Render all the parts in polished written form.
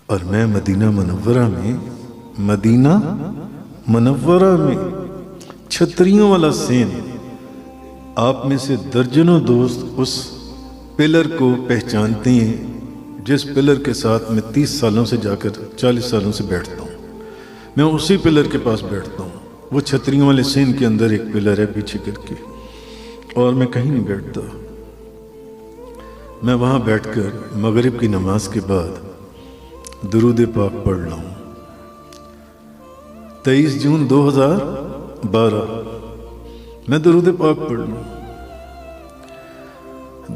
اور میں مدینہ منورہ میں چھتریوں والا سین، آپ میں سے درجنوں دوست اس پلر کو پہچانتے ہیں جس پلر کے ساتھ میں 30 سالوں سے جا کر 40 سالوں سے بیٹھتا ہوں. میں اسی پلر کے پاس بیٹھتا ہوں. وہ چھتریوں والے سین کے اندر ایک پلر ہے پیچھے کر کے، اور میں کہیں نہیں بیٹھتا. میں وہاں بیٹھ کر مغرب کی نماز کے بعد درود پاک پڑھ رہا ہوں. 23 جون 2012 میں درود پاک پڑھ رہا ہوں.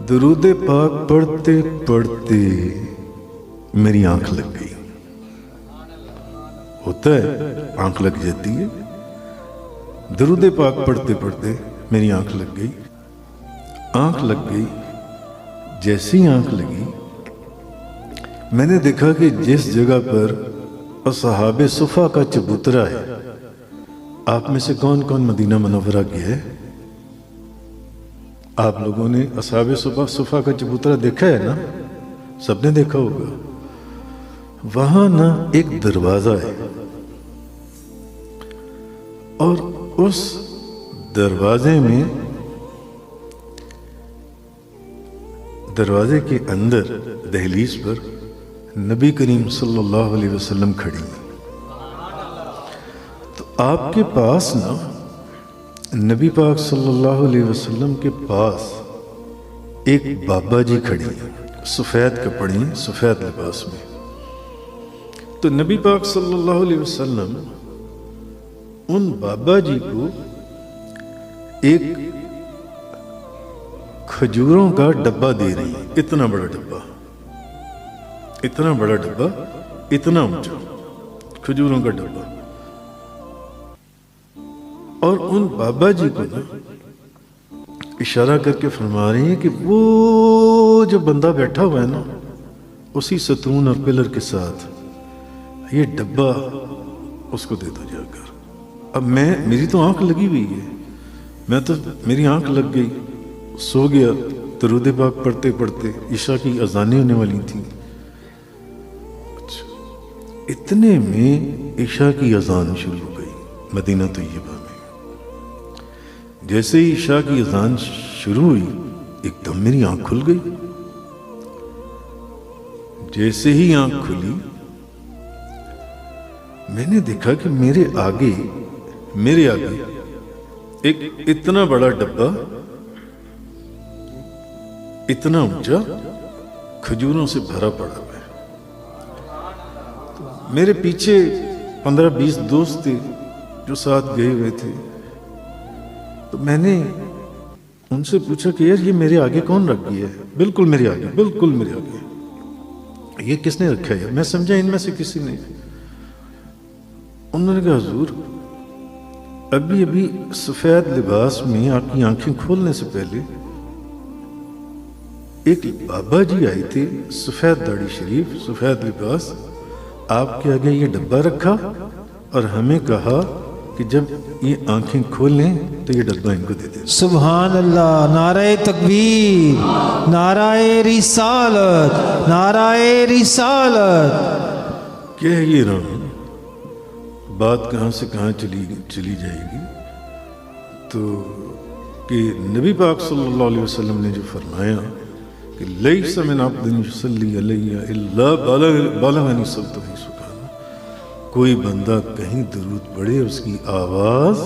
درود پاک پڑھتے پڑھتے میری آنکھ لگ گئی. ہوتا ہے آنکھ لگ جاتی ہے. درود پاک پڑھتے پڑھتے میری آنکھ لگ گئی. آنکھ لگ گئی. جیسی آنکھ لگی میں نے دیکھا کہ جس جگہ پر اصحاب صفا کا چبوترا ہے، آپ میں سے کون کون مدینہ منورہ گیا ہے؟ آپ لوگوں نے اصحاب صفا کا چبوترا دیکھا ہے نا؟ سب نے دیکھا ہوگا. وہاں نا ایک دروازہ ہے، اور اس دروازے میں، دروازے کے اندر دہلیز پر نبی کریم صلی اللہ علیہ وسلم کھڑی ہیں. تو آپ کے پاس نا نبی پاک صلی اللہ علیہ وسلم کے پاس ایک بابا جی کھڑی ہیں، سفید کپڑے ہیں، سفید لباس میں. تو نبی پاک صلی اللہ علیہ وسلم ان بابا جی کو ایک کھجوروں کا ڈبہ دے رہی ہیں. اتنا بڑا ڈبہ، اتنا بڑا ڈبہ، اتنا اونچا کھجوروں کا ڈبہ. اور ان بابا جی کو نا اشارہ کر کے فرما رہی ہیں کہ وہ جو بندہ بیٹھا ہوا ہے نا اسی ستون اور پلر کے ساتھ یہ ڈبہ اس کو دے دو جا کر. اب میری تو آنکھ لگی ہوئی ہے، میری آنکھ لگ گئی، سو گیا. درود پاک پڑھتے پڑھتے عشاء کی اذانیں ہونے والی تھیں. اتنے میں عشاء کی اذان شروع ہو گئی مدینہ طیبہ میں. جیسے ہی عشاء کی اذان شروع ہوئی ایک دم میری آنکھ کھل گئی. جیسے ہی آنکھ کھلی میں نے دیکھا کہ میرے آگے ایک اتنا بڑا ڈبہ، اتنا اونچا، کھجوروں سے بھرا پڑا ہوا ہے. میرے پیچھے 15-20 دوست تھے جو ساتھ گئے ہوئے تھے. تو میں نے ان سے پوچھا کہ یار یہ میرے آگے کون رکھ گیا ہے؟ بالکل میرے آگے یہ کس نے رکھا ہے؟ میں سمجھا ان میں سے کسی نے. انہوں نے کہا حضور ابھی سفید لباس میں آپ کی آنکھیں کھولنے سے پہلے ایک بابا جی آئے تھے، سفید داڑھی شریف، سفید لباس، آپ کے آگے یہ ڈبہ رکھا اور ہمیں کہا کہ جب یہ آنکھیں کھولیں تو یہ ڈبہ ان کو دے دیں. سبحان اللہ. نعرہ تکبیر، نعرہ رسالت، نعرہ رسالت. کہہ یہ رہا ہوں بات کہاں سے کہاں چلی جائے گی. تو کہ نبی پاک صلی اللہ علیہ وسلم نے جو فرمایا کہ لیس من عبد یصلی علی الا بلغنی صوتہ سبحانہ، کوئی بندہ کہیں درود پڑھے اس کی آواز